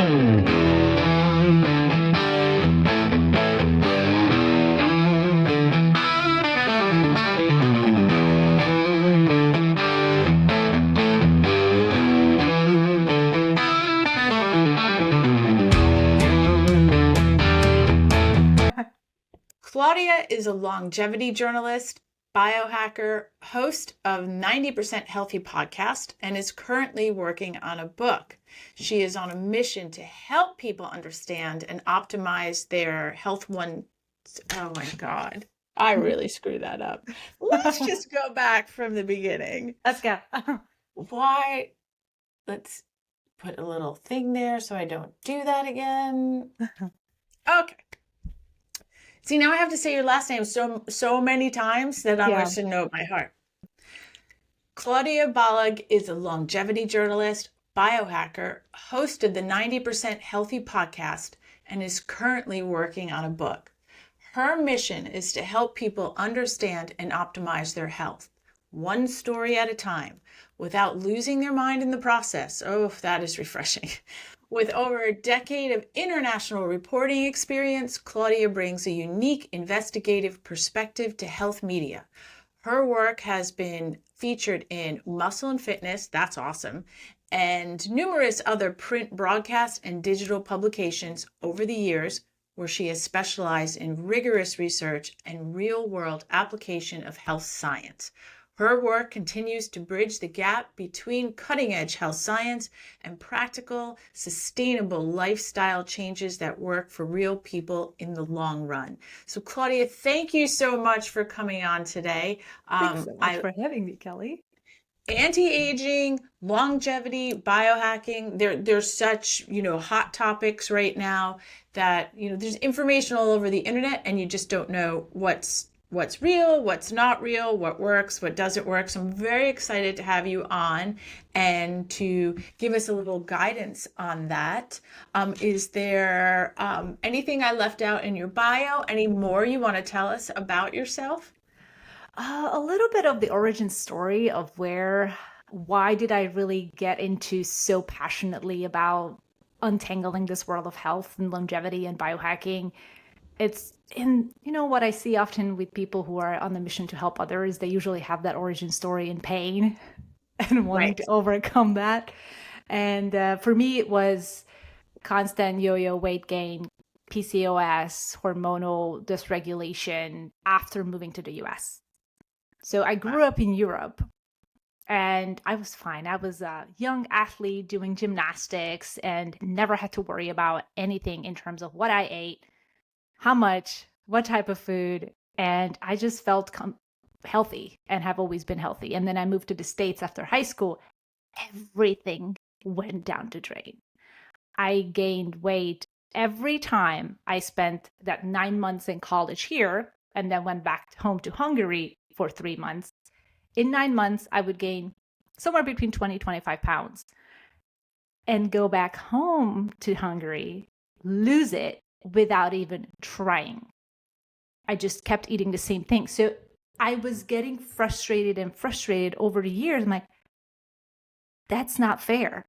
Claudia is a longevity journalist, biohacker, host of 90% Healthy podcast, and is currently working on a book. She is on a mission to help people understand and optimize their health. Oh my God, I really screwed that up. Let's just go back from the beginning. Let's go. Why? Let's put a little thing there so I don't do that again. Okay. See, now I have to say your last name so many times that I should know it by heart. Claudia Balog is a longevity journalist, biohacker, host of the 90% Healthy podcast, and is currently working on a book. Her mission is to help people understand and optimize their health, one story at a time, without losing their mind in the process. Oh, that is refreshing. With over a decade of international reporting experience, Claudia brings a unique investigative perspective to health media. Her work has been featured in Muscle and Fitness, that's awesome, and numerous other print broadcast and digital publications over the years, where she has specialized in rigorous research and real-world application of health science. Her work continues to bridge the gap between cutting-edge health science and practical, sustainable lifestyle changes that work for real people in the long run. So, Claudia, thank you so much for coming on today. Thanks so much for having me, Kelly. Anti-aging, longevity, biohacking, there's such, hot topics right now that, there's information all over the internet and you just don't know what's real, what's not real, what works, what doesn't work. So I'm very excited to have you on and to give us a little guidance on that. Is there anything I left out in your bio? Any more you want to tell us about yourself? A little bit of the origin story of why did I really get into so passionately about untangling this world of health and longevity and biohacking. It's in, what I see often with people who are on the mission to help others, they usually have that origin story in pain and wanting to overcome that. And for me, it was constant yo-yo weight gain, PCOS, hormonal dysregulation after moving to the US. So I grew up in Europe and I was fine. I was a young athlete doing gymnastics and never had to worry about anything in terms of what I ate, how much, what type of food. And I just felt healthy and have always been healthy. And then I moved to the States after high school. Everything went down the drain. I gained weight every time I spent that 9 months in college here and then went back home to Hungary for 3 months. In 9 months, I would gain somewhere between 20, 25 pounds and go back home to Hungary, lose it without even trying. I just kept eating the same thing. So I was getting frustrated over the years. I'm like, that's not fair.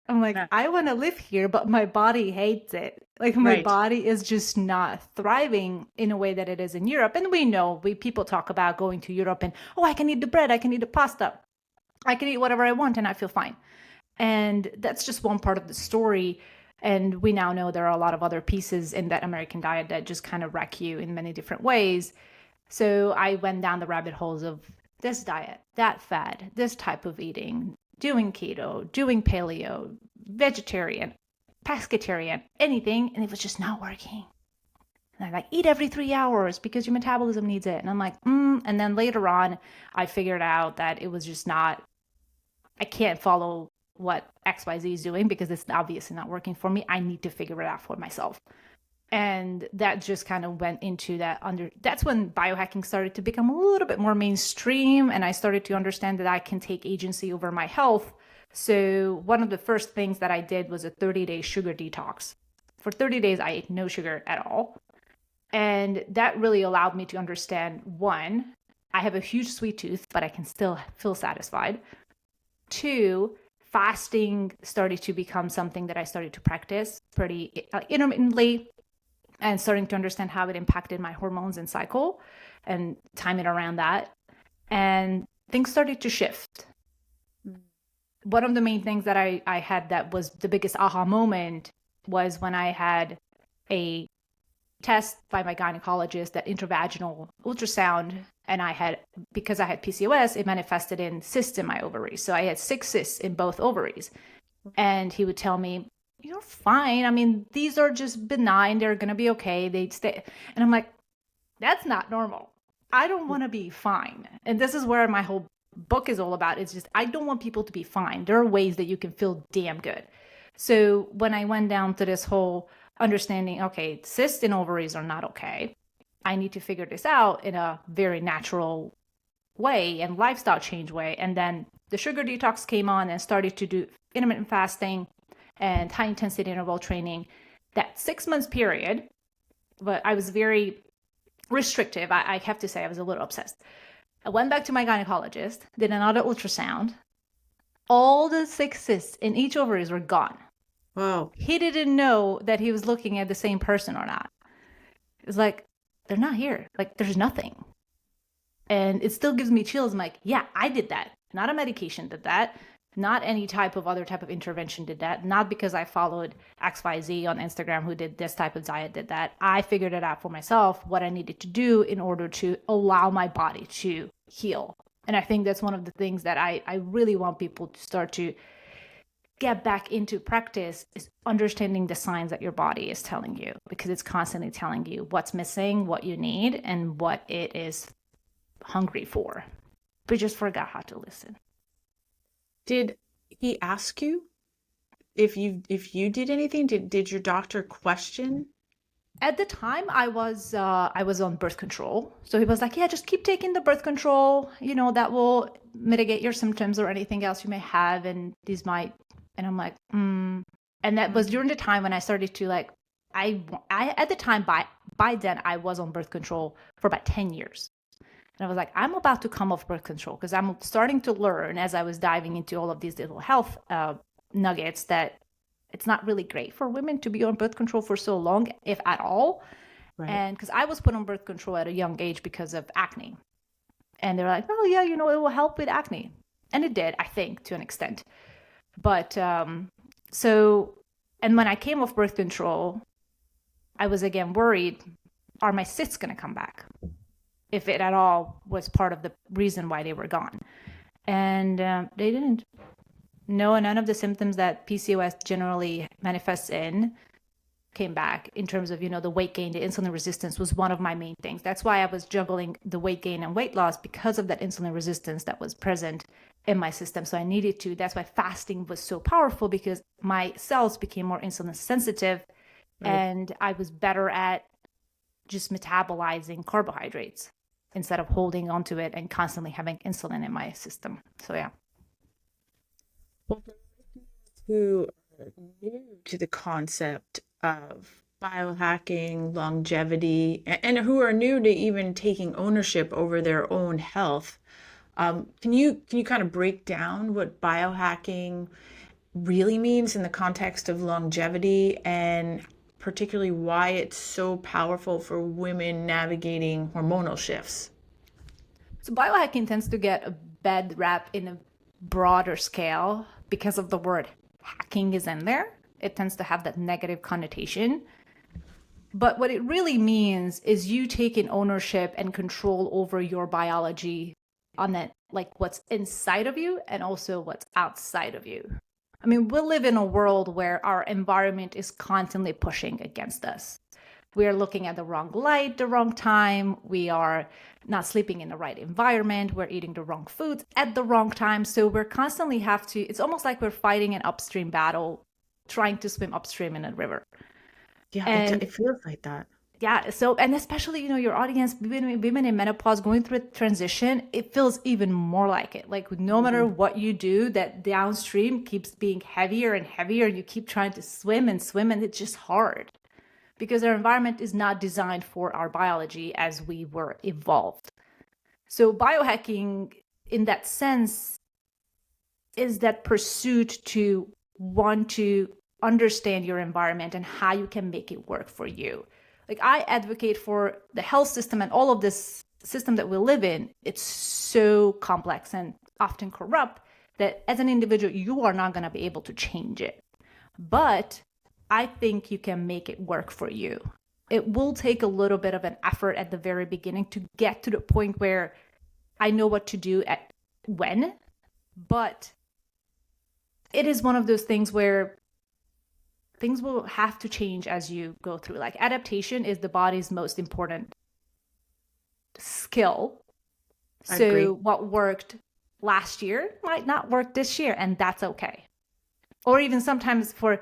I'm like, I want to live here, but my body hates it. Like my body is just not thriving in a way that it is in Europe. And we know, people talk about going to Europe and, I can eat the bread, I can eat the pasta, I can eat whatever I want and I feel fine. And that's just one part of the story. And we now know there are a lot of other pieces in that American diet that just kind of wreck you in many different ways. So I went down the rabbit holes of this diet, that fad, this type of eating, doing keto, doing paleo, vegetarian, pescatarian, anything. And it was just not working. And I'm like, eat every 3 hours because your metabolism needs it. And I'm like, And then later on, I figured out that it was just not, I can't follow what XYZ is doing because it's obviously not working for me. I need to figure it out for myself. And that just kind of went into that's when biohacking started to become a little bit more mainstream. And I started to understand that I can take agency over my health. So one of the first things that I did was a 30-day sugar detox. For 30 days, I ate no sugar at all. And that really allowed me to understand, one, I have a huge sweet tooth, but I can still feel satisfied. Two, fasting started to become something that I started to practice pretty intermittently, and starting to understand how it impacted my hormones and cycle and timing around that. And things started to shift. One of the main things that I had that was the biggest aha moment was when I had a test by my gynecologist, that intravaginal ultrasound, and because I had PCOS, it manifested in cysts in my ovaries. So I had 6 cysts in both ovaries. And he would tell me, you're fine. I mean, these are just benign. They're going to be okay. They'd stay. And I'm like, that's not normal. I don't want to be fine. And this is where my whole book is all about. It's just, I don't want people to be fine. There are ways that you can feel damn good. So when I went down to this whole understanding, okay, cysts in ovaries are not okay. I need to figure this out in a very natural way and lifestyle change way. And then the sugar detox came on and started to do intermittent fasting and high intensity interval training. That 6 months period, but I was very restrictive. I have to say, I was a little obsessed. I went back to my gynecologist, did another ultrasound. All the 6 cysts in each ovaries were gone. Wow. He didn't know that he was looking at the same person or not. It was like, they're not here. Like, there's nothing. And it still gives me chills. I'm like, yeah, I did that. Not a medication did that. Not any other type of intervention did that. Not because I followed XYZ on Instagram who did this type of diet did that. I figured it out for myself, what I needed to do in order to allow my body to heal. And I think that's one of the things that I really want people to start to get back into practice, is understanding the signs that your body is telling you, because it's constantly telling you what's missing, what you need, and what it is hungry for. We just forgot how to listen. Did he ask you if you did anything? Did your doctor question? At the time, I was on birth control, so he was like, "Yeah, just keep taking the birth control. You know, that will mitigate your symptoms or anything else you may have, and these might." And I'm like, And that was during the time when I started to like, I at the time by then I was on birth control for about 10 years. And I was like, I'm about to come off birth control, because I'm starting to learn as I was diving into all of these little health nuggets that it's not really great for women to be on birth control for so long, if at all. Right. And because I was put on birth control at a young age because of acne. And they're like, oh, yeah, you know, it will help with acne. And it did, I think, to an extent. But and when I came off birth control, I was again worried, are my cysts going to come back? If it at all was part of the reason why they were gone. And they didn't. No, none of the symptoms that PCOS generally manifests in came back, in terms of, you know, the weight gain, the insulin resistance was one of my main things. That's why I was juggling the weight gain and weight loss, because of that insulin resistance that was present in my system. So I needed to, that's why fasting was so powerful, because my cells became more insulin sensitive. Right. And I was better at just metabolizing carbohydrates instead of holding onto it and constantly having insulin in my system. So yeah. Well, for who are new to the concept of biohacking, longevity, and who are new to even taking ownership over their own health, can you kind of break down what biohacking really means in the context of longevity, and particularly why it's so powerful for women navigating hormonal shifts? So biohacking tends to get a bad rap in a broader scale because of the word hacking is in there. It tends to have that negative connotation. But what it really means is you taking ownership and control over your biology, on that, like what's inside of you and also what's outside of you. I mean, we live in a world where our environment is constantly pushing against us. We are looking at the wrong light, the wrong time. We are not sleeping in the right environment. We're eating the wrong foods at the wrong time. So we're constantly it's almost like we're fighting an upstream battle, trying to swim upstream in a river. Yeah, it feels like that. Yeah. So, and especially, you know, your audience, women in menopause going through a transition, it feels even more like it. Like no matter what you do, that downstream keeps being heavier and heavier. You keep trying to swim, and it's just hard, because our environment is not designed for our biology as we were evolved. So biohacking, in that sense, is that pursuit to want to understand your environment and how you can make it work for you. Like, I advocate for the health system and all of this system that we live in. It's so complex and often corrupt that as an individual, you are not going to be able to change it. But I think you can make it work for you. It will take a little bit of an effort at the very beginning to get to the point where I know what to do at when, but it is one of those things where things will have to change as you go through. Like, adaptation is the body's most important skill. So Agree. what worked last year might not work this year, and that's okay. Or even sometimes for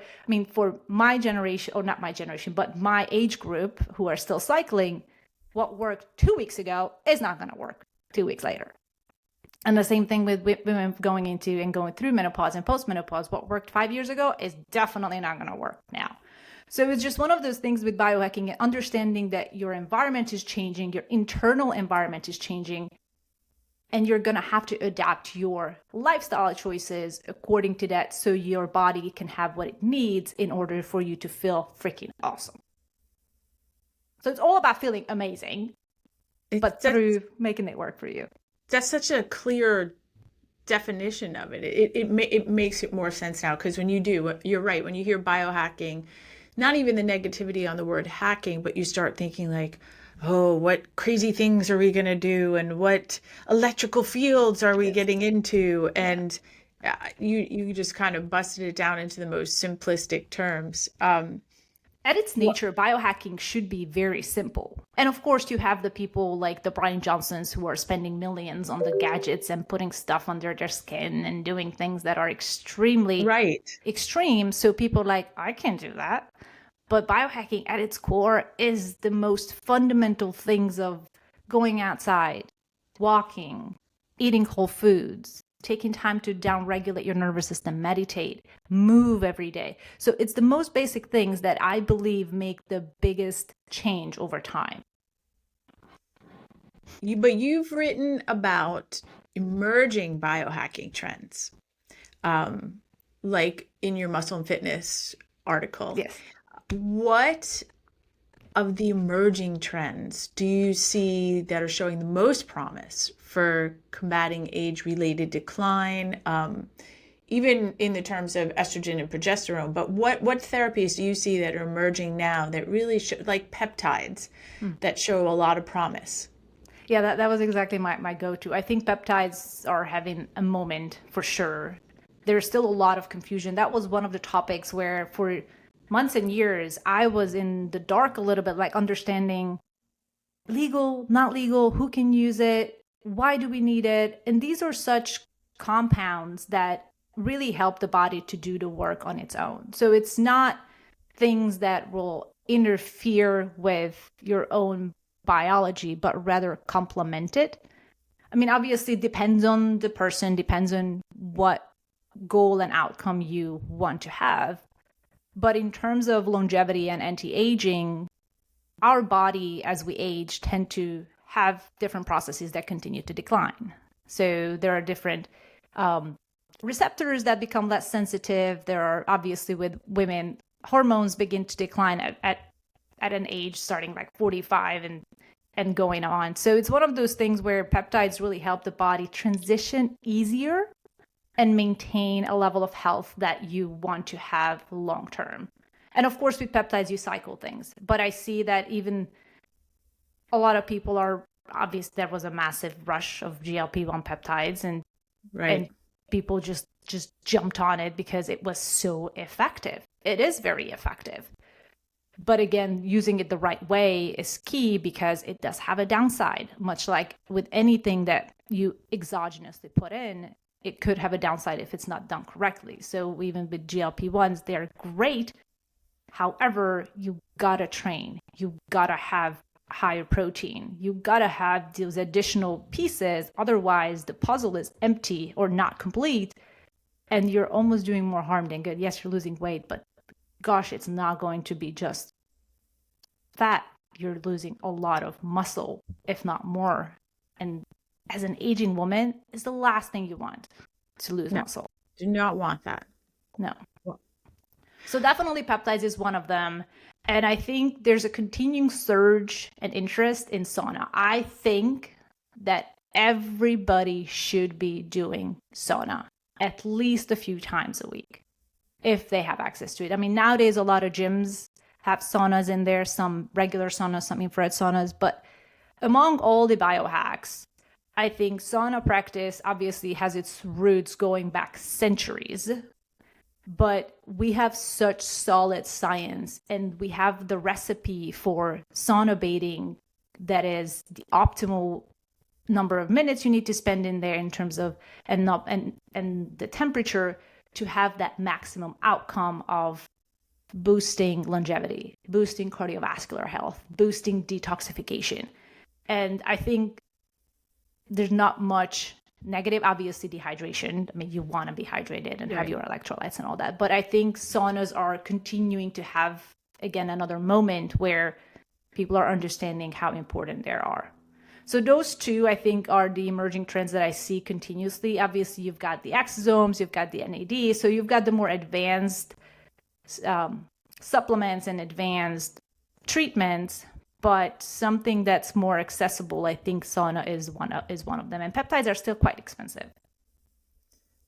my generation, or not my generation, but my age group who are still cycling, what worked 2 weeks ago is not going to work 2 weeks later. And the same thing with women going into and going through menopause and postmenopause. What worked 5 years ago is definitely not going to work now. So it's just one of those things with biohacking and understanding that your environment is changing, your internal environment is changing, and you're going to have to adapt your lifestyle choices according to that so your body can have what it needs in order for you to feel freaking awesome. So it's all about feeling amazing, but through making it work for you. That's such a clear definition of it. It makes it more sense now, because when you do, you're right. When you hear biohacking, not even the negativity on the word hacking, but you start thinking like, oh, what crazy things are we going to do? And what electrical fields are we getting into? And you just kind of busted it down into the most simplistic terms. At its nature, biohacking should be very simple. And of course, you have the people like the Brian Johnsons who are spending millions on the gadgets and putting stuff under their skin and doing things that are extremely extreme. So people are like, I can't do that. But biohacking at its core is the most fundamental things of going outside, walking, eating whole foods, taking time to downregulate your nervous system, meditate, move every day. So it's the most basic things that I believe make the biggest change over time. But you've written about emerging biohacking trends, like in your Muscle and Fitness article. Yes. What of the emerging trends do you see that are showing the most promise for combating age-related decline, even in the terms of estrogen and progesterone? But what therapies do you see that are emerging now that really show, like peptides, that show a lot of promise? Yeah, that was exactly my go-to. I think peptides are having a moment for sure. There's still a lot of confusion. That was one of the topics where for months and years, I was in the dark a little bit, like understanding legal, not legal, who can use it, why do we need it? And these are such compounds that really help the body to do the work on its own. So it's not things that will interfere with your own biology, but rather complement it. I mean, obviously, it depends on the person, depends on what goal and outcome you want to have. But in terms of longevity and anti-aging, our body, as we age, tend to have different processes that continue to decline. So there are different receptors that become less sensitive. There are, obviously, with women, hormones begin to decline at an age starting like 45 and going on. So it's one of those things where peptides really help the body transition easier and maintain a level of health that you want to have long term. And of course, with peptides, you cycle things. But I see that even a lot of people are, obviously, there was a massive rush of GLP-1 peptides, and people just jumped on it because it was so effective. It is very effective. But again, using it the right way is key because it does have a downside, much like with anything that you exogenously put in. It could have a downside if it's not done correctly. So even with GLP-1s, they're great. However, you gotta train. You gotta have higher protein. You gotta have those additional pieces. Otherwise, the puzzle is empty or not complete. And you're almost doing more harm than good. Yes, you're losing weight, but gosh, it's not going to be just fat. You're losing a lot of muscle, if not more. And as an aging woman, is the last thing you want to lose muscle. Do not want that. No. Well, So definitely peptides is one of them. And I think there's a continuing surge and interest in sauna. I think that everybody should be doing sauna at least a few times a week if they have access to it. I mean, nowadays a lot of gyms have saunas in there, some regular saunas, some infrared saunas, but among all the biohacks, I think sauna practice obviously has its roots going back centuries, but we have such solid science and we have the recipe for sauna bathing that is the optimal number of minutes you need to spend in there in terms of and the temperature to have that maximum outcome of boosting longevity, boosting cardiovascular health, boosting detoxification. And I think there's not much negative, obviously dehydration. I mean, you want to be hydrated and have your electrolytes and all that. But I think saunas are continuing to have, again, another moment where people are understanding how important they are. So those two, I think, are the emerging trends that I see continuously. Obviously, you've got the exosomes, you've got the NAD, so you've got the more advanced supplements and advanced treatments, but something that's more accessible, I think sauna is one of them. And peptides are still quite expensive.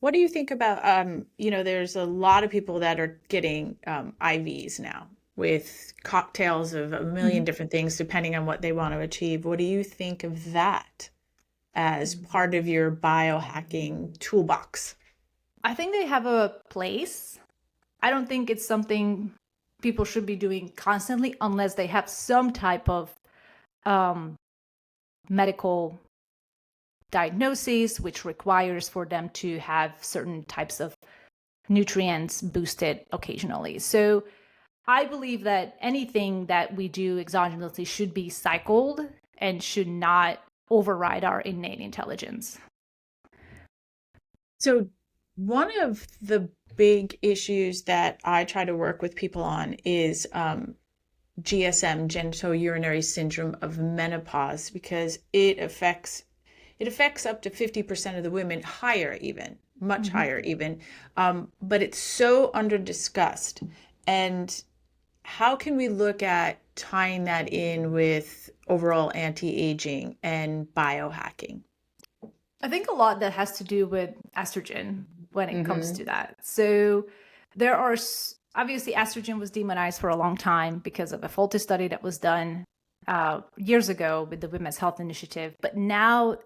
what do you think about, there's a lot of people that are getting IVs now with cocktails of a million different things depending on what they want to achieve. What do you think of that as part of your biohacking toolbox? I think they have a place. I don't think it's something people should be doing constantly unless they have some type of medical diagnosis, which requires for them to have certain types of nutrients boosted occasionally. So I believe that anything that we do exogenously should be cycled and should not override our innate intelligence. So one of the big issues that I try to work with people on is GSM, genitourinary syndrome of menopause, because it affects up to 50% of the women, higher even, much higher even, but it's so under discussed. And how can we look at tying that in with overall anti-aging and biohacking? I think a lot that has to do with estrogen when it comes to that. So there are, obviously estrogen was demonized for a long time because of a faulty study that was done years ago with the Women's Health Initiative. But now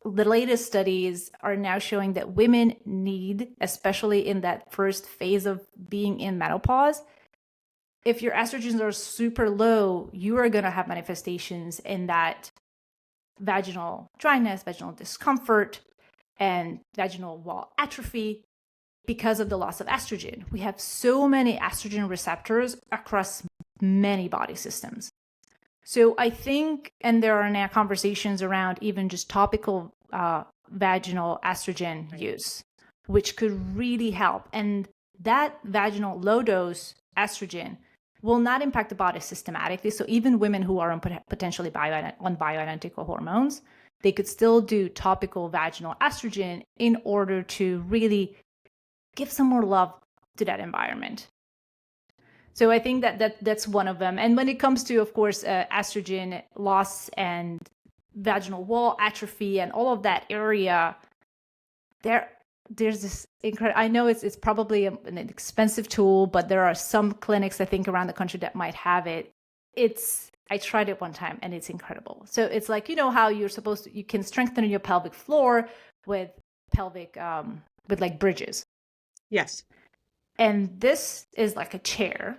the latest studies are now showing that women need, especially in that first phase of being in menopause, if your estrogens are super low, you are going to have manifestations in that vaginal dryness, vaginal discomfort, and vaginal wall atrophy because of the loss of estrogen. We have so many estrogen receptors across many body systems. So I think, and there are now conversations around even just topical vaginal estrogen use, which could really help. And that vaginal low dose estrogen will not impact the body systematically. So even women who are on potentially on bioidentical hormones, they could still do topical vaginal estrogen in order to really give some more love to that environment. So I think that's one of them. And when it comes to, of course, estrogen loss and vaginal wall atrophy and all of that area, there's this incredible, I know it's probably an expensive tool, but there are some clinics, I think, around the country that might have it. I tried it one time and it's incredible. So it's like, you know how you can strengthen your pelvic floor with pelvic, with like bridges. Yes. And this is like a chair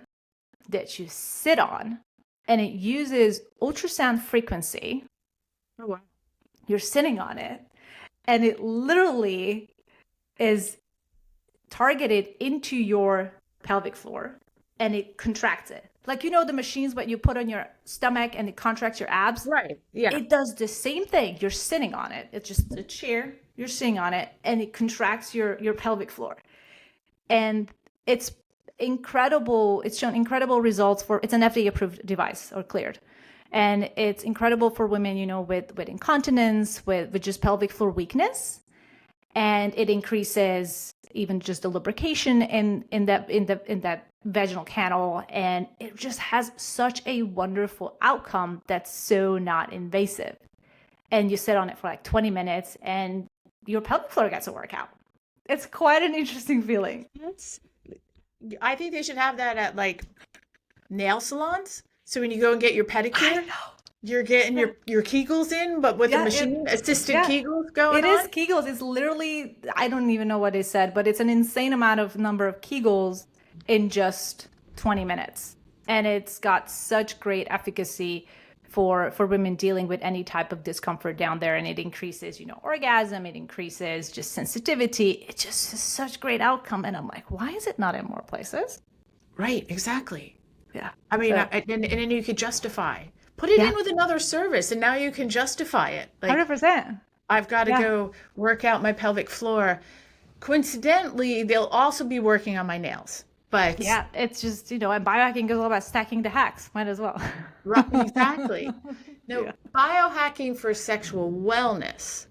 that you sit on, and it uses ultrasound frequency. Oh, wow. You're sitting on it, and it literally is targeted into your pelvic floor, and it contracts it. Like, you know, the machines what you put on your stomach and it contracts your abs? Right. Yeah. It does the same thing. You're sitting on it. It's just a chair. You're sitting on it, and it contracts your pelvic floor. And it's incredible. It's shown incredible results it's an FDA approved device or cleared. And it's incredible for women, you know, with incontinence, with just pelvic floor weakness. And it increases even just the lubrication in that vaginal canal, and it just has such a wonderful outcome that's so not invasive. And you sit on it for like 20 minutes and your pelvic floor gets a workout. It's quite an interesting feeling. I think they should have that at like nail salons. So when you go and get your pedicure, you're getting your Kegels in, but with a machine, assisted Kegels going on. It is Kegels. It's literally, I don't even know what they said, but it's an insane amount of number of Kegels in just 20 minutes. And it's got such great efficacy for women dealing with any type of discomfort down there. And it increases, orgasm, it increases just sensitivity. It just is such great outcome. And I'm like, why is it not in more places? Right, exactly. Yeah. I mean, and then you could justify. Put it in with another service, and now you can justify it. Like, 100%. I've got to go work out my pelvic floor. Coincidentally, they'll also be working on my nails. But yeah, it's just, and biohacking is all about stacking the hacks. Might as well. Right, exactly. No, biohacking for sexual wellness.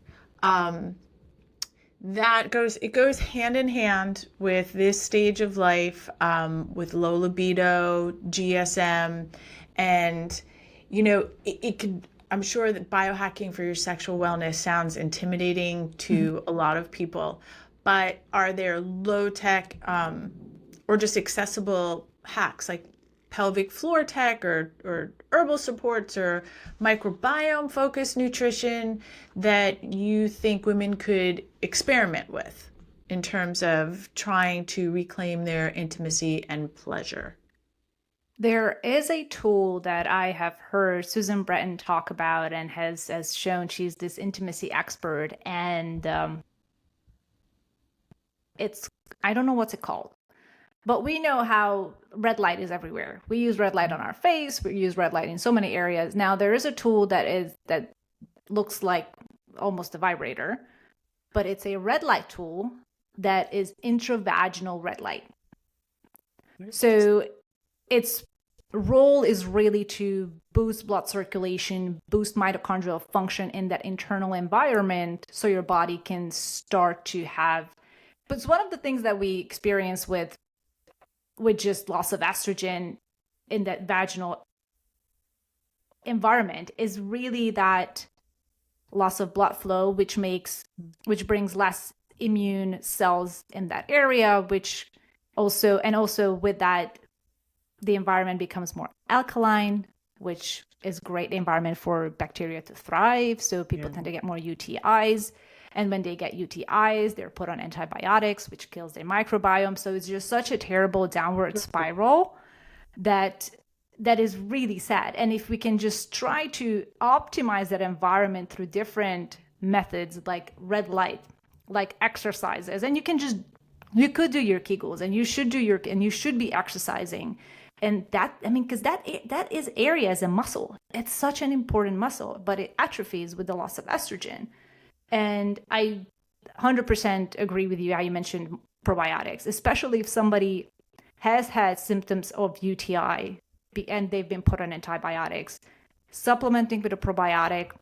It goes hand in hand with this stage of life, with low libido, GSM, and it could. I'm sure that biohacking for your sexual wellness sounds intimidating to a lot of people, but are there low tech or just accessible hacks like pelvic floor tech or herbal supports or microbiome focused nutrition that you think women could experiment with in terms of trying to reclaim their intimacy and pleasure? There is a tool that I have heard Susan Breton talk about and has shown she's this intimacy expert, and I don't know what's it called. But we know how red light is everywhere. We use red light on our face. We use red light in so many areas. Now there is a tool that looks like almost a vibrator, but it's a red light tool that is intravaginal red light. So its role is really to boost blood circulation, boost mitochondrial function in that internal environment, so your body can start to have. But it's one of the things that we experience with just loss of estrogen in that vaginal environment is really that loss of blood flow, which brings less immune cells in that area, which also with that, the environment becomes more alkaline, which is great environment for bacteria to thrive. So people tend to get more UTIs. And when they get UTIs, they're put on antibiotics, which kills their microbiome. So it's just such a terrible downward spiral that is really sad. And if we can just try to optimize that environment through different methods like red light, like exercises, and you could do your Kegels, and you should be exercising. And because that is area as a muscle. It's such an important muscle, but it atrophies with the loss of estrogen. And I 100% agree with you how you mentioned probiotics, especially if somebody has had symptoms of UTI and they've been put on antibiotics. Supplementing with a probiotic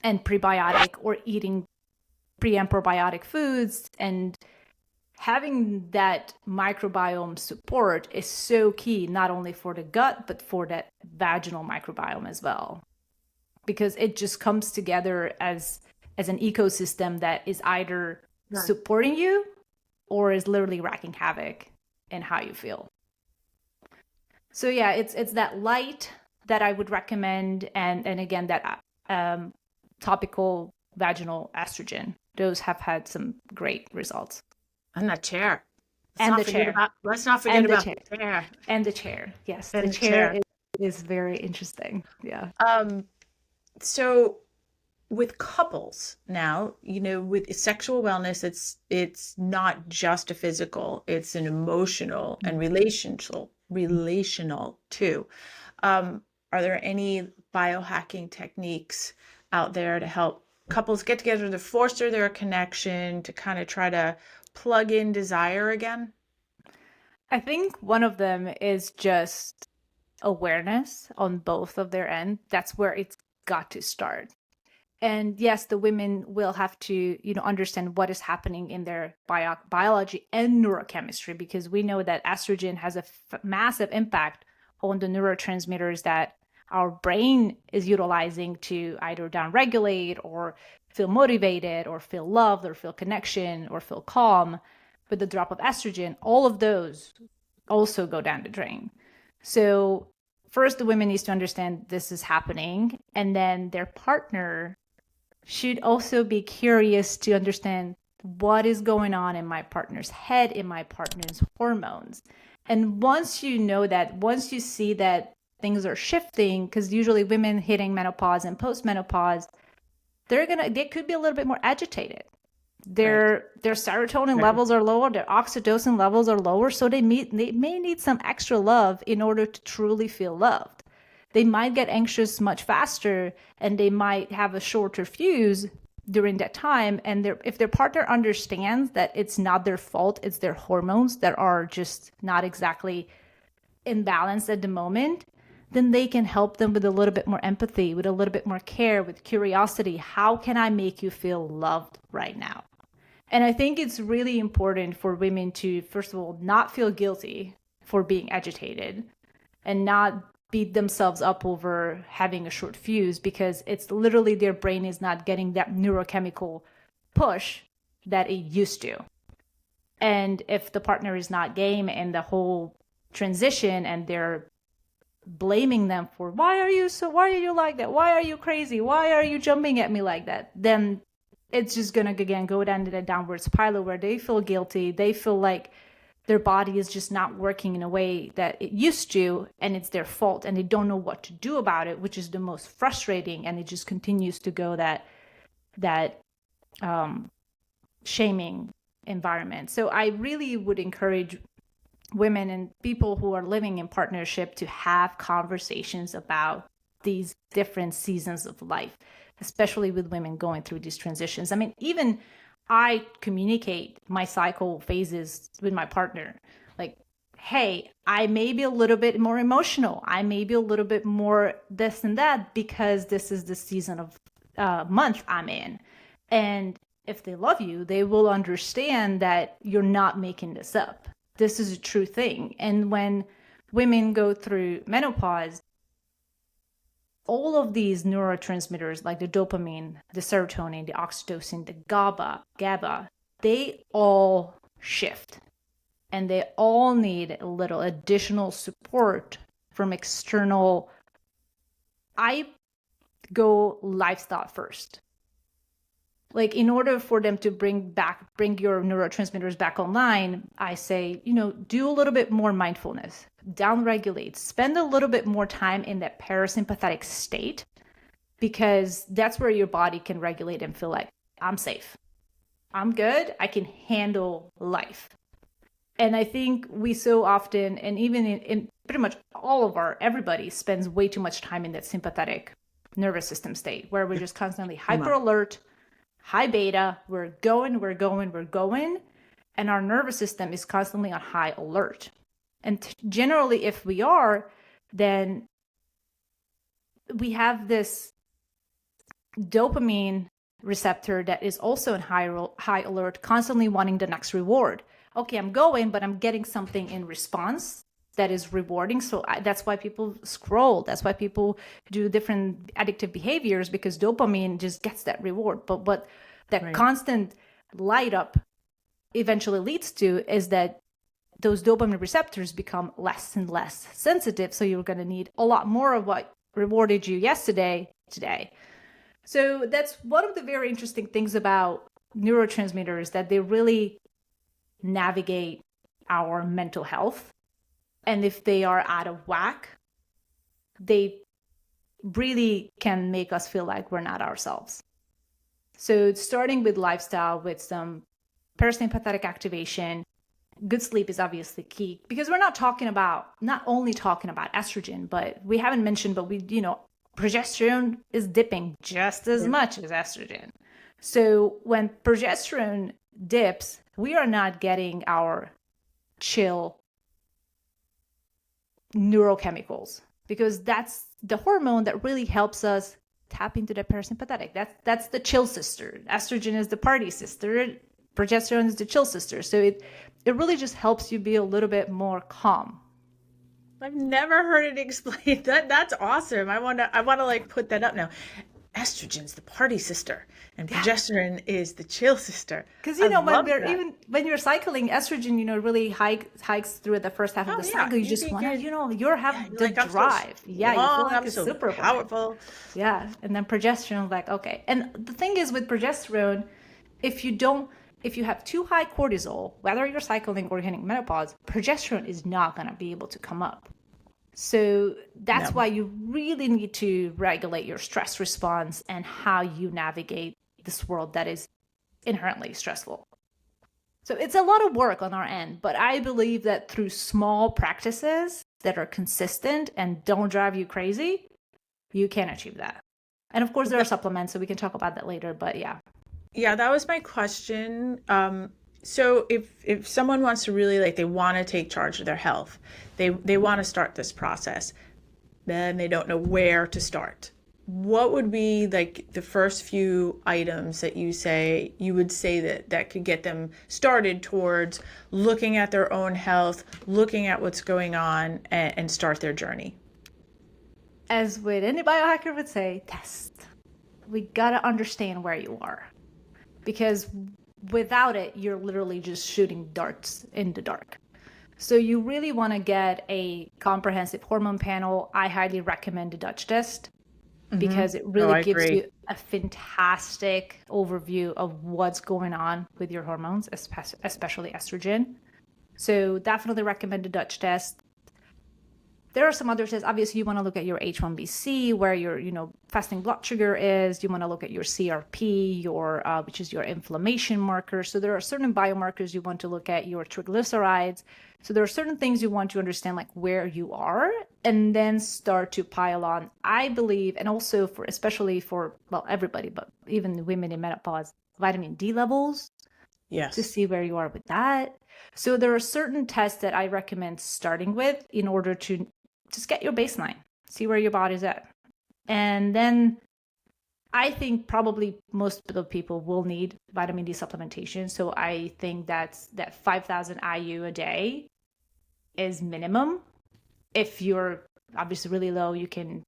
and prebiotic, or eating pre and probiotic foods and having that microbiome support is so key, not only for the gut, but for that vaginal microbiome as well. Because it just comes together as an ecosystem that is either supporting you or is literally wreaking havoc in how you feel. So yeah, it's that light that I would recommend, and again, that topical vaginal estrogen. Those have had some great results. And that chair. Let's not forget about the chair. And the chair. Yes, the chair is very interesting. Yeah. So with couples now, with sexual wellness, it's not just a physical, it's an emotional and relational too. Are there any biohacking techniques out there to help couples get together, to foster their connection, to kind of try to plug in desire again? I think one of them is just awareness on both of their end. That's where it's got to start. And yes, the women will have to, understand what is happening in their biology and neurochemistry, because we know that estrogen has a massive impact on the neurotransmitters that our brain is utilizing to either downregulate or feel motivated or feel loved or feel connection or feel calm. With the drop of estrogen, all of those also go down the drain. So first, the women needs to understand this is happening, and then their partner should also be curious to understand what is going on in my partner's head, in my partner's hormones. And once you know that, once you see that things are shifting, because usually women hitting menopause and postmenopause, they could be a little bit more agitated. Their serotonin levels are lower, their oxytocin levels are lower, so they may need some extra love in order to truly feel loved. They might get anxious much faster, and they might have a shorter fuse during that time. And if their partner understands that it's not their fault, it's their hormones that are just not exactly in balance at the moment, then they can help them with a little bit more empathy, with a little bit more care, with curiosity. How can I make you feel loved right now? And I think it's really important for women to, first of all, not feel guilty for being agitated and not beat themselves up over having a short fuse, because it's literally their brain is not getting that neurochemical push that it used to. And if the partner is not game in the whole transition and they're blaming them for why are you like that? Why are you crazy? Why are you jumping at me like that? Then it's just gonna again go down to the downward spiral where they feel guilty. They feel like their body is just not working in a way that it used to, and it's their fault, and they don't know what to do about it, which is the most frustrating. And it just continues to go that shaming environment. So I really would encourage women and people who are living in partnership to have conversations about these different seasons of life, especially with women going through these transitions. I mean, even I communicate my cycle phases with my partner. Like, hey, I may be a little bit more emotional. I may be a little bit more this and that because this is the season of month I'm in. And if they love you, they will understand that you're not making this up. This is a true thing. And when women go through menopause, all of these neurotransmitters like the dopamine, the serotonin, the oxytocin, the GABA, they all shift, and they all need a little additional support from external. I go lifestyle first. Like, in order for them to bring your neurotransmitters back online, I say, do a little bit more mindfulness, downregulate, spend a little bit more time in that parasympathetic state, because that's where your body can regulate and feel like, I'm safe, I'm good, I can handle life. And I think we so often, and even in pretty much everybody spends way too much time in that sympathetic nervous system state where we're just constantly hyper alert, high beta, we're going. And our nervous system is constantly on high alert. And generally, if we are, then we have this dopamine receptor that is also in high alert, constantly wanting the next reward. Okay, I'm going, but I'm getting something in response that is rewarding. So that's why people scroll. That's why people do different addictive behaviors, because dopamine just gets that reward. But what that constant light up eventually leads to is that those dopamine receptors become less and less sensitive. So you're going to need a lot more of what rewarded you yesterday, today. So that's one of the very interesting things about neurotransmitters, that they really navigate our mental health. And if they are out of whack, they really can make us feel like we're not ourselves. So starting with lifestyle, with some parasympathetic activation, good sleep is obviously key, because we're not only talking about estrogen, but we haven't mentioned, but progesterone is dipping just as much as estrogen. So when progesterone dips, we are not getting our chill neurochemicals, because that's the hormone that really helps us tap into the parasympathetic. That's the chill sister. Estrogen is the party sister. Progesterone is the chill sister. So it really just helps you be a little bit more calm. I've never heard it explained. That's awesome. I want to like put that up now. Estrogen's the party sister, and progesterone is the chill sister. Because I when love we're that. even when you're cycling, estrogen, really hikes through the first half of Oh the yeah, cycle. You you just think want to, you're you're yeah, have you're the like I'm so drive. Yeah, you feel strong. like I'm a so superwoman. powerful. Yeah, and then progesterone, like okay. And the thing is with progesterone, if you have too high cortisol, whether you're cycling or hitting menopause, progesterone is not gonna be able to come up. So that's No. why you really need to regulate your stress response and how you navigate this world that is inherently stressful. So it's a lot of work on our end, but I believe that through small practices that are consistent and don't drive you crazy, you can achieve that. And of course, there are supplements, so we can talk about that later. But yeah, Yeah, that was my question. So if someone wants to really like they want to take charge of their health, they want to start this process, then they don't know where to start. What would be like the first few items that you would say that could get them started towards looking at their own health, looking at what's going on, and start their journey? as with any biohacker would say, test. We gotta understand where you are, because without it, you're literally just shooting darts in the dark. So you really want to get a comprehensive hormone panel. I highly recommend the Dutch test because it Oh, really I gives agree. you a fantastic overview of what's going on with your hormones, especially estrogen. So definitely recommend the Dutch test. There are some other tests. Obviously, you want to look at your H1BC, where your fasting blood sugar is. You want to look at your CRP, which is your inflammation marker. So there are certain biomarkers you want to look at, your triglycerides. So there are certain things you want to understand, like where you are, and then start to pile on. I believe, and also especially for everybody, but even women in menopause, vitamin D levels to Yes. see where you are with that. So there are certain tests that I recommend starting with in order to just get your baseline, see where your body's at. And then I think probably most of the people will need vitamin D supplementation. So I think that 5,000 IU a day is minimum. If you're obviously really low, you can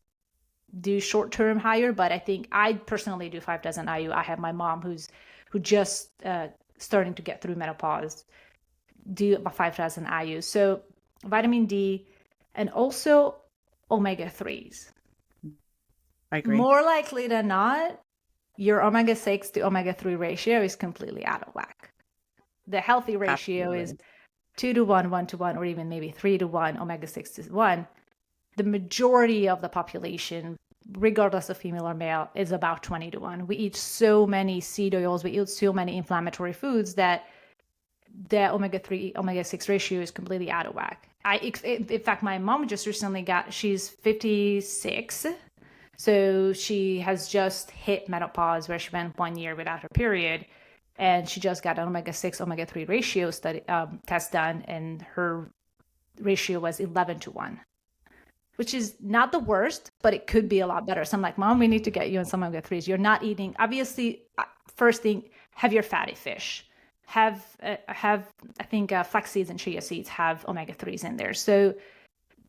do short term higher, but I think I personally do 5,000 IU. I have my mom who just starting to get through menopause, do about 5,000 IU. So vitamin D and also omega 3s. I agree. More likely than not, your omega 6 to omega 3 ratio is completely out of whack. The healthy ratio is Absolutely. 2 to 1, 1 to 1, or even maybe 3 to 1, omega 6 to 1. The majority of the population, regardless of female or male, is about 20 to 1. We eat so many seed oils, we eat so many inflammatory foods that the omega 3 omega 6 ratio is completely out of whack. In fact, my mom just recently she's 56, so she has just hit menopause where she went 1 year without her period, and she just got an omega 6 omega 3 ratio study test done, and her ratio was 11 to 1, which is not the worst, but it could be a lot better. So I'm like, Mom, we need to get you on some omega 3s. You're not eating, obviously, first thing, have your fatty fish. Have I think flax seeds and chia seeds have omega 3s in there. So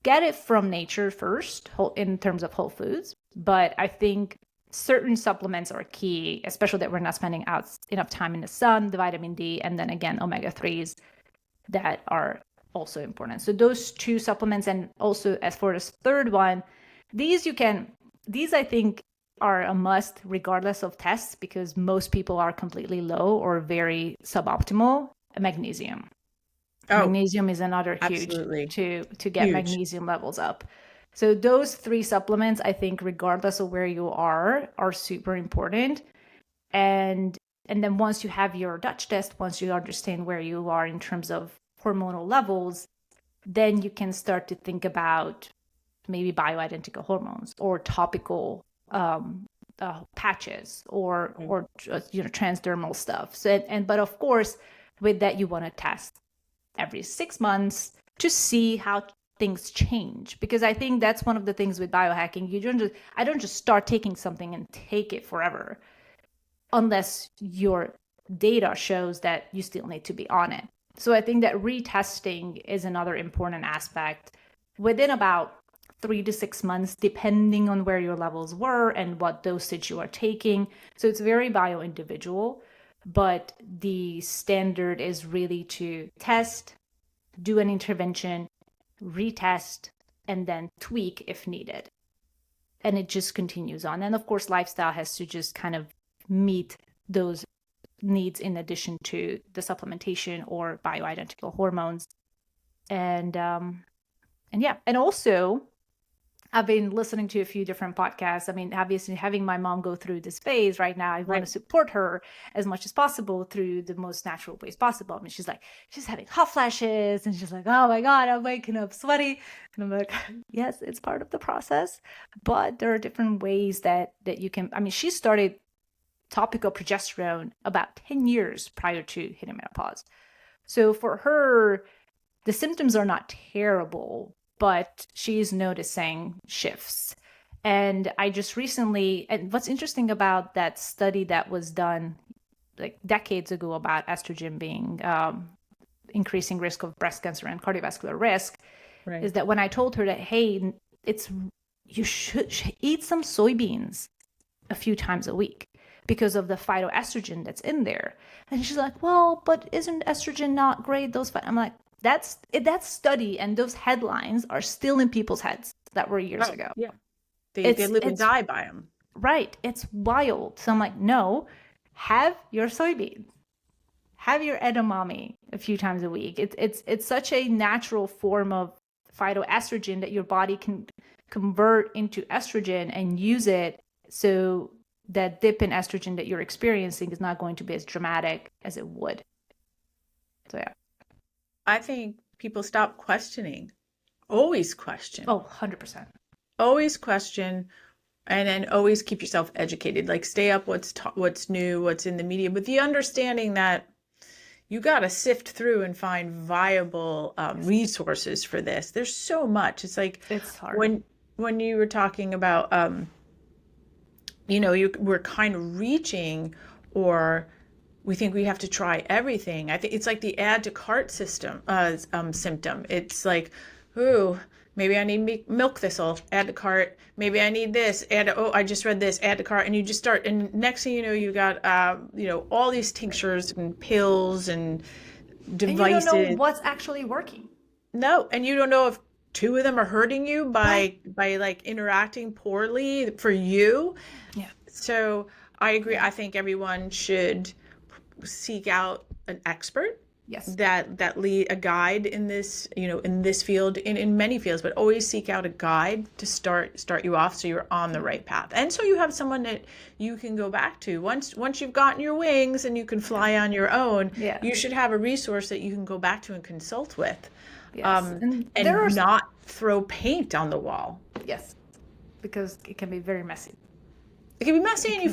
get it from nature first in terms of whole foods. But I think certain supplements are key, especially that we're not spending out enough time in the sun, the vitamin D, and then again, omega 3s that are also important. So those two supplements, and also as for this third one, these I think are a must regardless of tests, because most people are completely low or very suboptimal. Magnesium. Oh, Magnesium is another huge absolutely. to get Huge. magnesium levels up. So those three supplements, I think, regardless of where you are super important. And then once you have your Dutch test, once you understand where you are in terms of hormonal levels, then you can start to think about maybe bioidentical hormones or topical patches or transdermal stuff. So but of course, with that you want to test every 6 months to see how things change, because I think that's one of the things with biohacking. I don't just start taking something and take it forever unless your data shows that you still need to be on it. So I think that retesting is another important aspect within about 3 to 6 months, depending on where your levels were and what dosage you are taking. So it's very bio individual, but the standard is really to test, do an intervention, retest, and then tweak if needed. And it just continues on. And of course, lifestyle has to just kind of meet those needs in addition to the supplementation or bioidentical hormones. And yeah, and also I've been listening to a few different podcasts. I mean, obviously having my mom go through this phase right now, I want to support her as much as possible through the most natural ways possible. I mean, she's having hot flashes and she's like, oh my God, I'm waking up sweaty. And I'm like, yes, it's part of the process, but there are different ways that you can, I mean, she started topical progesterone about 10 years prior to hitting menopause. So for her, the symptoms are not terrible, but she's noticing shifts. And I just recently, and what's interesting about that study that was done like decades ago about estrogen being increasing risk of breast cancer and cardiovascular risk, is that when I told her that, hey, you should eat some soybeans a few times a week because of the phytoestrogen that's in there. And she's like, well, but isn't estrogen not great? I'm like, that study and those headlines are still in people's heads that were years ago. Yeah. They live and die by them. Right. It's wild. So I'm like, no, have your soybeans, have your edamame a few times a week. It's such a natural form of phytoestrogen that your body can convert into estrogen and use it, so that dip in estrogen that you're experiencing is not going to be as dramatic as it would. So yeah. I think people stop questioning. Always question. Oh, 100%. Always question, and then always keep yourself educated. Like stay up what's new, what's in the media, with the understanding that you got to sift through and find viable resources for this. There's so much. It's like it's hard. When you were talking about, we're kind of reaching, or we think we have to try everything. I think it's like the add to cart symptom. It's like, ooh, maybe I need milk thistle, add to cart. Maybe I need this, I just read this, add to cart. And you just start, and next thing you know, you got, all these tinctures and pills and devices. And you don't know what's actually working. No, and you don't know if 2 of them are hurting you by like interacting poorly for you. Yeah. So I agree. I think everyone should seek out an expert. Yes. That lead a guide in this, in this field, in many fields, but always seek out a guide to start you off so you're on the right path. And so you have someone that you can go back to once you've gotten your wings and you can fly on your own. Yeah. You should have a resource that you can go back to and consult with. Yes. And not throw paint on the wall. Yes. Because it can be very messy. It can be messy, and you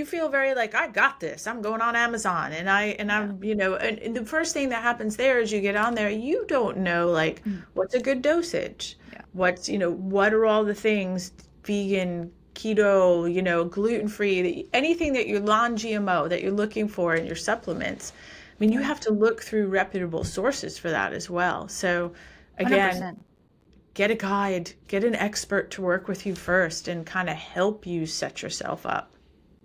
feel very like, I got this. I'm going on Amazon, and I'm, and the first thing that happens there is you get on there, you don't know like what's a good dosage, what's, what are all the things, vegan, keto, gluten-free, anything that you're non-GMO that you're looking for in your supplements. I mean, you have to look through reputable sources for that as well. So again, 100%. Get a guide, get an expert to work with you first and kind of help you set yourself up.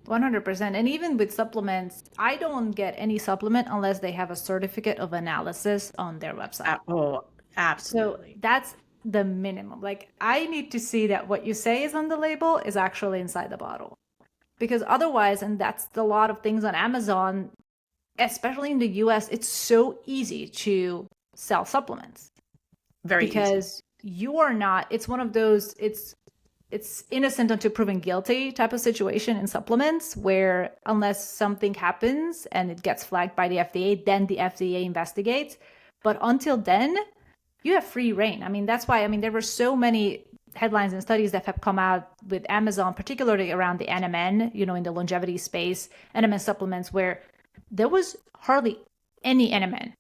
100%. And even with supplements, I don't get any supplement unless they have a certificate of analysis on their website. Oh, absolutely. So that's the minimum. Like, I need to see that what you say is on the label is actually inside the bottle. Because otherwise, and that's a lot of things on Amazon, especially in the US, it's so easy to sell supplements. Very because easy. You are not, it's one of those, it's innocent until proven guilty type of situation in supplements, where unless something happens and it gets flagged by the FDA, then the FDA investigates. But until then, you have free reign. I mean, that's why, there were so many headlines and studies that have come out with Amazon, particularly around the NMN, in the longevity space, NMN supplements, where there was hardly any NMN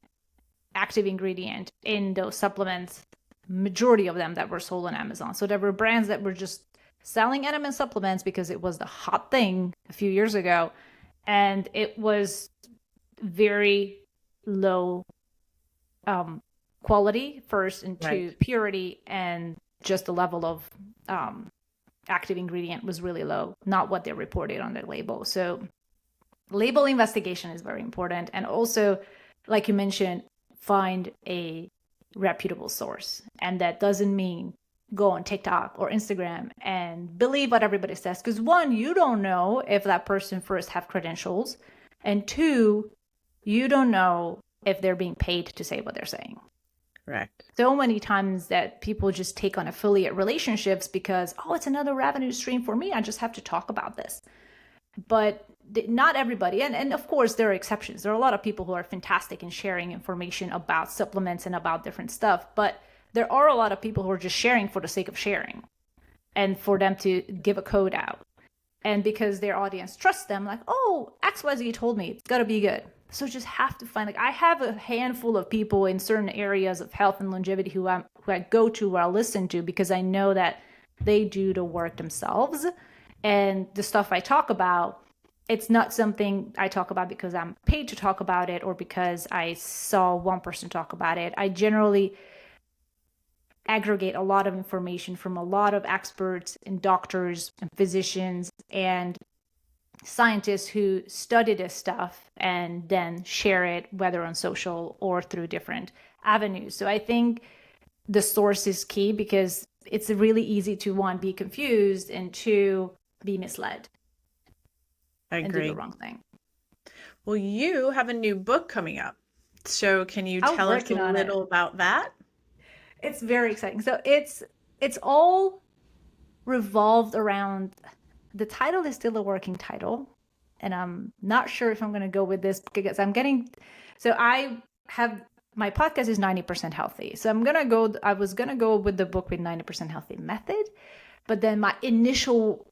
active ingredient in those supplements majority of them that were sold on Amazon. So there were brands that were just selling NMN supplements because it was the hot thing a few years ago. And it was very low quality first, and two, purity, and just the level of active ingredient was really low, not what they reported on the label. So label investigation is very important. And also, like you mentioned, find a reputable source. And that doesn't mean go on TikTok or Instagram and believe what everybody says. Because one, you don't know if that person first have credentials. And two, you don't know if they're being paid to say what they're saying. Correct. So many times that people just take on affiliate relationships because, oh, it's another revenue stream for me. I just have to talk about this. But not everybody. And of course, there are exceptions. There are a lot of people who are fantastic in sharing information about supplements and about different stuff. But there are a lot of people who are just sharing for the sake of sharing and for them to give a code out. And because their audience trusts them, like, oh, XYZ told me, it's got to be good. So just have to find, like, I have a handful of people in certain areas of health and longevity who I go to, or I'll listen to, because I know that they do the work themselves. And the stuff I talk about, it's not something I talk about because I'm paid to talk about it or because I saw one person talk about it. I generally aggregate a lot of information from a lot of experts and doctors and physicians and scientists who study this stuff and then share it, whether on social or through different avenues. So I think the source is key, because it's really easy to, one, be confused, and two, be misled. I agree. And do the wrong thing. Well, you have a new book coming up. So can you tell us a little about that? It's very exciting. So it's all revolved around, the title is still a working title, and I'm not sure if I'm going to go with this because my podcast is 90% healthy. So I was going to go with the book with 90% healthy method, but then my initial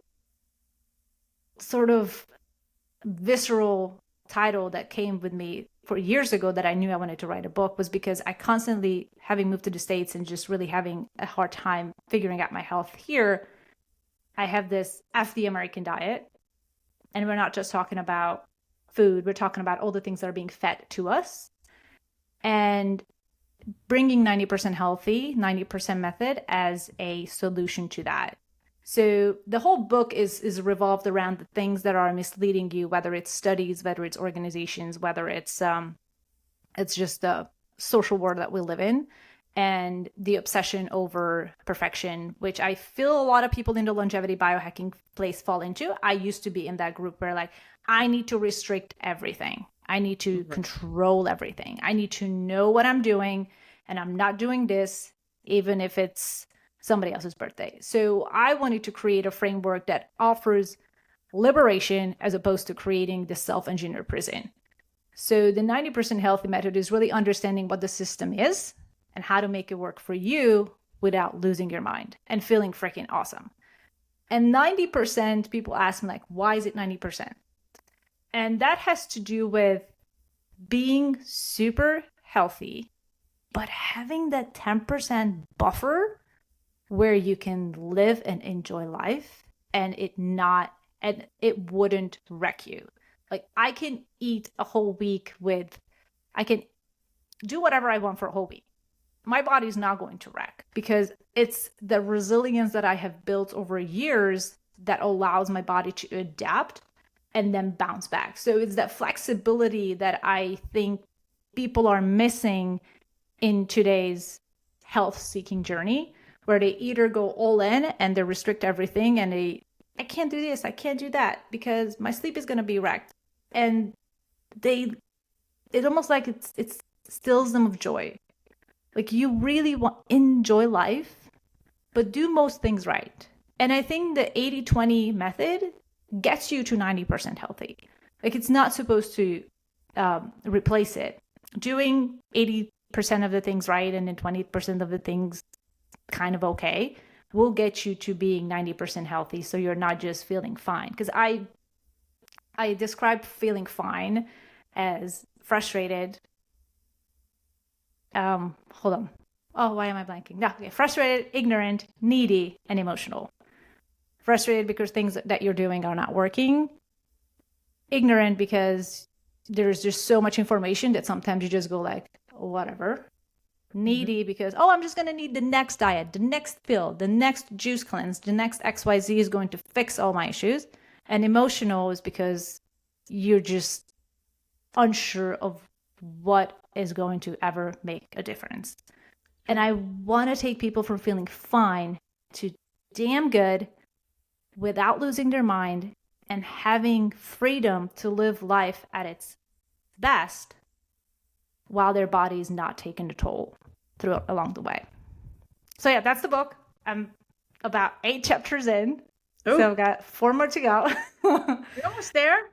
sort of visceral title that came with me for years ago that I knew I wanted to write a book was because I constantly, having moved to the States and just really having a hard time figuring out my health here, I have this F the American diet. And we're not just talking about food, we're talking about all the things that are being fed to us. And bringing 90% healthy, 90% method as a solution to that. So the whole book is revolved around the things that are misleading you, whether it's studies, whether it's organizations, whether it's just the social world that we live in, and the obsession over perfection, which I feel a lot of people in the longevity biohacking place fall into. I used to be in that group where, like, I need to restrict everything. I need to control everything. I need to know what I'm doing, and I'm not doing this, even if it's somebody else's birthday. So I wanted to create a framework that offers liberation as opposed to creating the self-engineered prison. So the 90% healthy method is really understanding what the system is and how to make it work for you without losing your mind and feeling freaking awesome. And 90%, people ask me, like, why is it 90%? And that has to do with being super healthy, but having that 10% buffer where you can live and enjoy life and it wouldn't wreck you. Like, I can eat a whole week I can do whatever I want for a whole week. My body's not going to wreck, because it's the resilience that I have built over years that allows my body to adapt and then bounce back. So it's that flexibility that I think people are missing in today's health-seeking journey, where they either go all in and they restrict everything and I can't do this, I can't do that because my sleep is going to be wrecked. And it's almost like it steals them of joy. Like, you really enjoy life, but do most things right. And I think the 80-20 method gets you to 90% healthy. Like, it's not supposed to replace it. Doing 80% of the things right and then 20% of the things kind of okay will get you to being 90% healthy, so you're not just feeling fine. Because I describe feeling fine as frustrated. Hold on. Oh, why am I blanking? No, okay. Frustrated, ignorant, needy, and emotional. Frustrated because things that you're doing are not working. Ignorant because there's just so much information that sometimes you just go like, whatever. Needy because, oh, I'm just going to need the next diet, the next pill, the next juice cleanse, the next XYZ is going to fix all my issues. And emotional is because you're just unsure of what is going to ever make a difference. And I want to take people from feeling fine to damn good without losing their mind and having freedom to live life at its best while their body is not taking the toll along the way. So yeah, that's the book. I'm about 8 chapters in. Ooh. So I've got 4 more to go. You're almost there.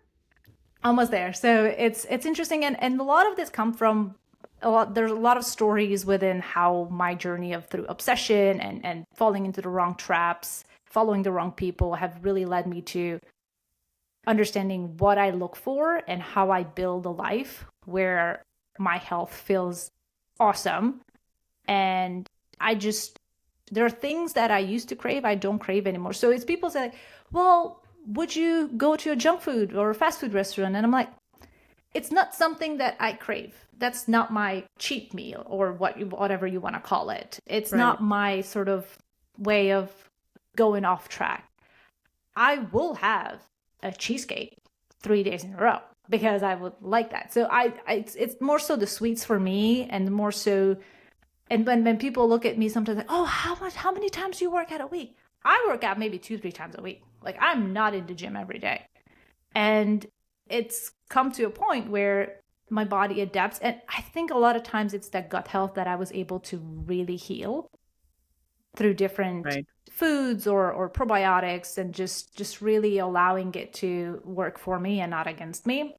Almost there. So it's interesting, and a lot of this come from there's a lot of stories within how my journey through obsession and falling into the wrong traps, following the wrong people have really led me to understanding what I look for and how I build a life where my health feels awesome. And there are things that I used to crave, I don't crave anymore. So it's people say, well, would you go to a junk food or a fast food restaurant? And I'm like, it's not something that I crave. That's not my cheat meal or whatever you want to call it. It's not my sort of way of going off track. I will have a cheesecake 3 days in a row because I would like that. So it's more so the sweets for me, and more so. And when people look at me sometimes like, oh, how many times do you work out a week? I work out maybe 2-3 times a week. Like, I'm not in the gym every day. And it's come to a point where my body adapts. And I think a lot of times it's that gut health that I was able to really heal through different foods or probiotics, and just really allowing it to work for me and not against me.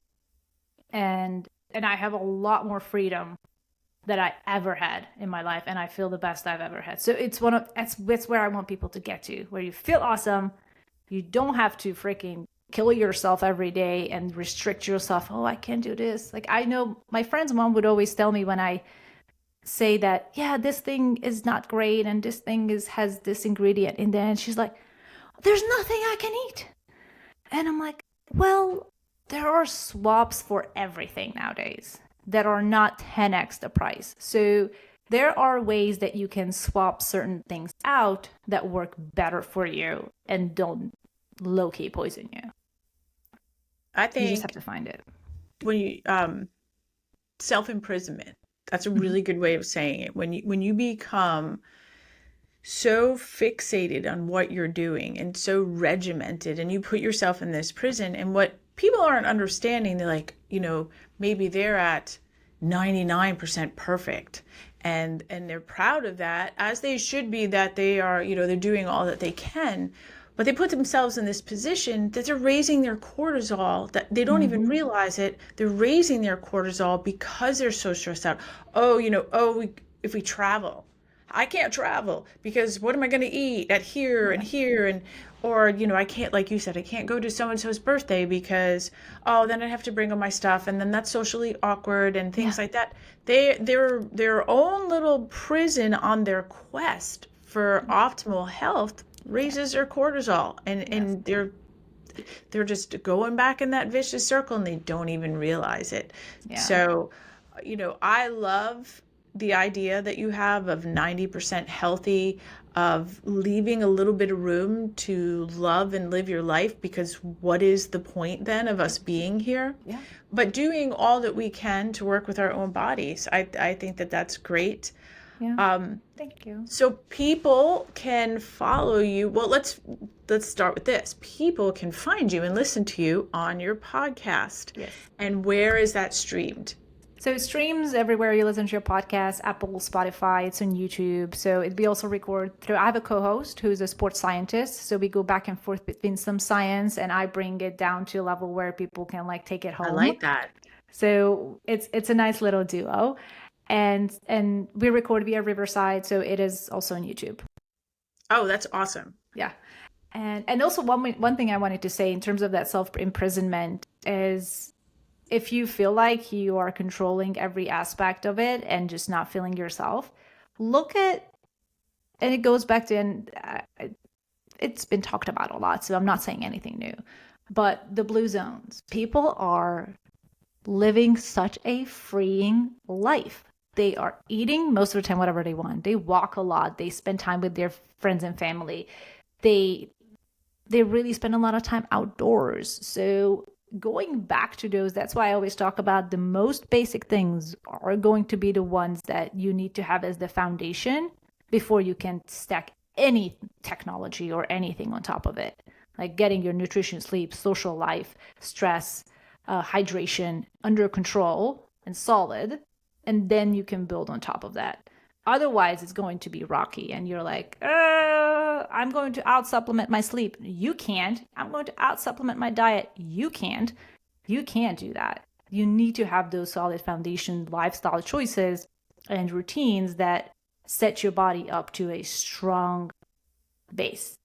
And I have a lot more freedom that I ever had in my life, and I feel the best I've ever had. So it's where I want people to get to, where you feel awesome. You don't have to freaking kill yourself every day and restrict yourself. Oh, I can't do this. Like, I know my friend's mom would always tell me when I say that, yeah, this thing is not great and this thing has this ingredient in there, and she's like, there's nothing I can eat. And I'm like, well, there are swaps for everything nowadays that are not 10x the price. So there are ways that you can swap certain things out that work better for you and don't low-key poison you. I think you just have to find it. When you self-imprisonment, that's a really good way of saying it. When you become so fixated on what you're doing and so regimented, and you put yourself in this prison, and what people aren't understanding, they're like, maybe they're at 99% perfect, and they're proud of that, as they should be, that they are, they're doing all that they can, but they put themselves in this position that they're raising their cortisol, that they don't even realize it. They're raising their cortisol because they're so stressed out. If we travel, I can't travel because what am I going to eat at here and here, or I can't, like you said, I can't go to so-and-so's birthday because, then I have to bring all my stuff, and then that's socially awkward and things like that. They're their own little prison on their quest for optimal health raises their cortisol, and they're just going back in that vicious circle, and they don't even realize it. So, I love the idea that you have of 90% healthy, of leaving a little bit of room to love and live your life, because what is the point then of us being here? Yeah. But doing all that we can to work with our own bodies. I think that that's great. Yeah. Thank you. So people can follow you. Well, let's start with this. People can find you and listen to you on your podcast. Yes. And where is that streamed? So it streams everywhere you listen to your podcast, Apple, Spotify, it's on YouTube. So we also record through, I have a co-host who's a sports scientist. So we go back and forth between some science, and I bring it down to a level where people can take it home. I like that. So it's a nice little duo. And we record via Riverside, so it is also on YouTube. Oh, that's awesome. Yeah. And also one thing I wanted to say in terms of that self-imprisonment is, if you feel like you are controlling every aspect of it and just not feeling yourself, look at, and it goes back to, and it's been talked about a lot, so I'm not saying anything new, but the blue zones, people are living such a freeing life. They are eating most of the time whatever they want. They walk a lot. They spend time with their friends and family. They they really spend a lot of time outdoors. So going back to those, that's why I always talk about the most basic things are going to be the ones that you need to have as the foundation before you can stack any technology or anything on top of it. Like getting your nutrition, sleep, social life, stress, hydration under control and solid, and then you can build on top of that. Otherwise, it's going to be rocky, and you're like, I'm going to out supplement my sleep. You can't. I'm going to out supplement my diet. You can't. You can't do that. You need to have those solid foundation lifestyle choices and routines that set your body up to a strong base.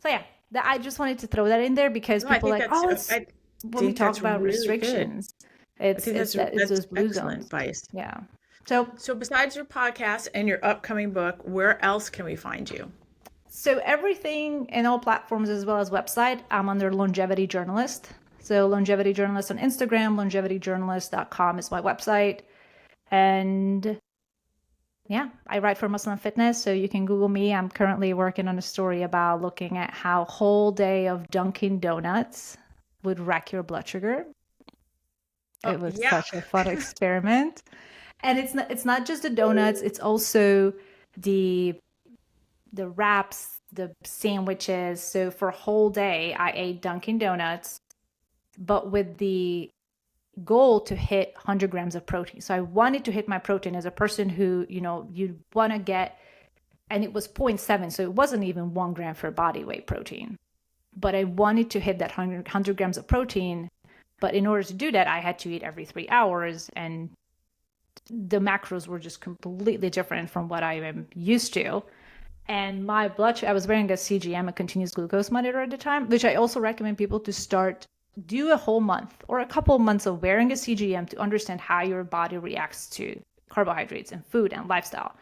So yeah, I just wanted to throw that in there because No, I people are think like, that's oh, it's I when we think talk that's about really good. restrictions, I it's think it's that it's that's those blue excellent zones. advice. Yeah. So So besides your podcast and your upcoming book, where else can we find you? so everything in all platforms as well as website, I'm under Longevity Journalist. So Longevity Journalist on Instagram, longevityjournalist.com is my website. And yeah, I write for Muscle and Fitness, so you can Google me. I'm currently working on a story about looking at how a whole day of Dunkin' Donuts would wreck your blood sugar. Oh, It was yeah. such a fun experiment. And it's not just the donuts, it's also the wraps, the sandwiches. So for a whole day, I ate Dunkin' Donuts, but with the goal to hit 100 grams of protein. So I wanted to hit my protein as a person who, you want to get, and it was zero point 0.7. So it wasn't even 1 gram for body weight protein. But I wanted to hit that 100 grams of protein. But in order to do that, I had to eat every 3 hours. And the macros were just completely different from what I am used to. And my blood sugar, I was wearing a CGM, a continuous glucose monitor at the time, which I also recommend people to start, do a whole month or a couple of months of wearing a CGM to understand how your body reacts to carbohydrates and food and lifestyle.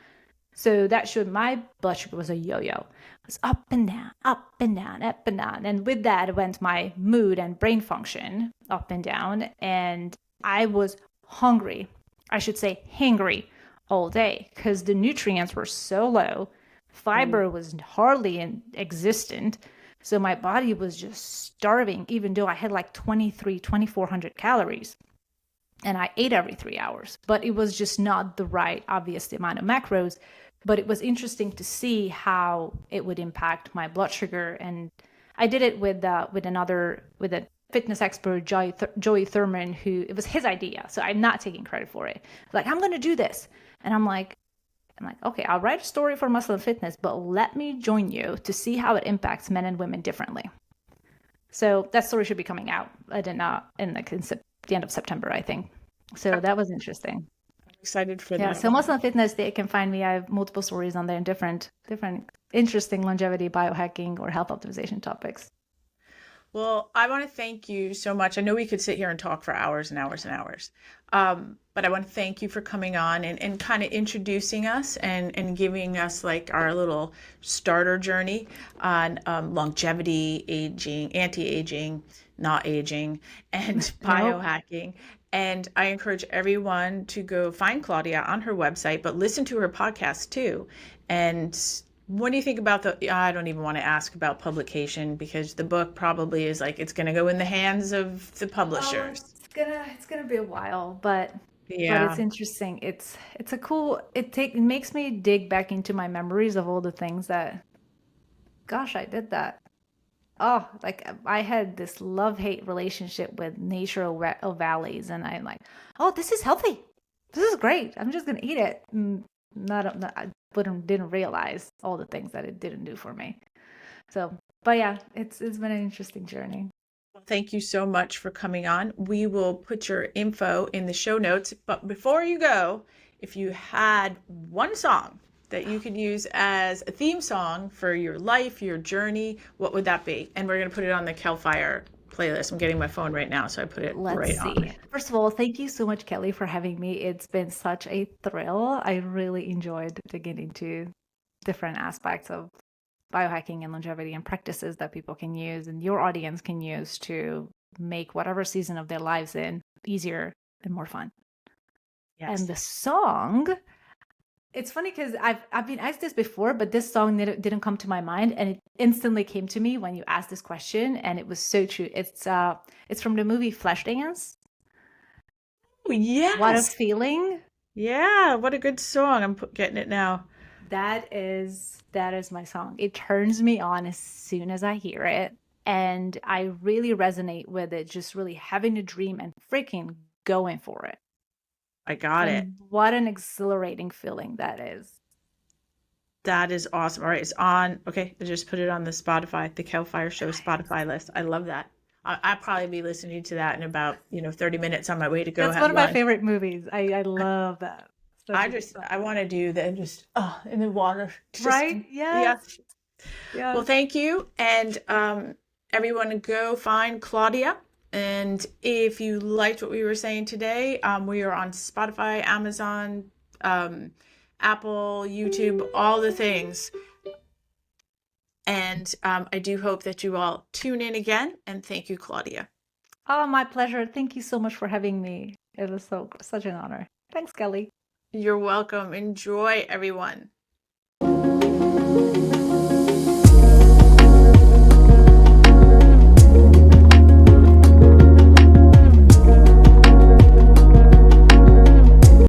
So that showed my blood sugar was a yo-yo. It was up and down, up and down, up and down. And with that went my mood and brain function up and down. And I was hungry, I should say hangry, all day because the nutrients were so low. Mm. Fiber was hardly existent. So my body was just starving, even though I had like 2,400 calories and I ate every 3 hours. But it was just not the right, obvious amount of macros. But it was interesting to see how it would impact my blood sugar. And I did it with a fitness expert, Joey Thurman, who it was his idea. So I'm not taking credit for it. Like, I'm going to do this. And I'm like, okay, I'll write a story for Muscle and Fitness, but let me join you to see how it impacts men and women differently. So that story should be coming out. I did not in the end of September, I think. So that was interesting. I'm excited for Yeah. that So one. Muscle and Fitness, they can find me. I have multiple stories on there and different interesting longevity, biohacking, or health optimization topics. Well, I want to thank you so much. I know we could sit here and talk for hours and hours and hours. But I want to thank you for coming on and kind of introducing us and giving us like our little starter journey on longevity, aging, anti-aging, not aging, and Nope. biohacking. And I encourage everyone to go find Claudia on her website, but listen to her podcast too. And what do you think about I don't even want to ask about publication because the book probably is like it's going to go in the hands of the Oh, publishers. it's gonna be a while, but it's Yeah. interesting. It's a cool. It makes me dig back into my memories of all the things that, gosh, I did that. Oh, like I had this love-hate relationship with natural valleys, and I'm like, oh, this is healthy. This is great. I'm just gonna eat it. I didn't realize all the things that it didn't do for me. So, but yeah, it's been an interesting journey. Well, thank you so much for coming on. We will put your info in the show notes. But before you go, if you had one song that you could use as a theme song for your life, your journey, what would that be? And we're going to put it on the Kelfire playlist. I'm getting my phone right now, so I put it Let's right on. see. First of all, thank you so much, Kelly, for having me. It's been such a thrill. I really enjoyed digging into different aspects of biohacking and longevity and practices that people can use and your audience can use to make whatever season of their lives in easier and more fun. Yes. And the song, it's funny because I've been asked this before, but this song didn't come to my mind, and it instantly came to me when you asked this question, and it was so true. It's from the movie Flashdance. Oh, What a yes. feeling! Yeah, what a good song. I'm getting it now. That is my song. It turns me on as soon as I hear it, and I really resonate with it. Just really having a dream and freaking going for it. I got it. And what an exhilarating feeling that is. That is awesome. All right, it's on. Okay, I just put it on the Spotify, the Cal Fire Show Spotify list. I love that. I'll probably be listening to that in about 30 minutes on my way to go That's have one of my lunch. favorite movies. I love that. Such a good song. I want to do that just in the water. Right? Yeah. Yes. Well, Yes. thank you. And everyone go find Claudia. And if you liked what we were saying today, we are on Spotify, Amazon, Apple, YouTube, all the things. And I do hope that you all tune in again. And thank you, Claudia. Oh, my pleasure. Thank you so much for having me. It was such an honor. Thanks, Kelly. You're welcome. Enjoy, everyone.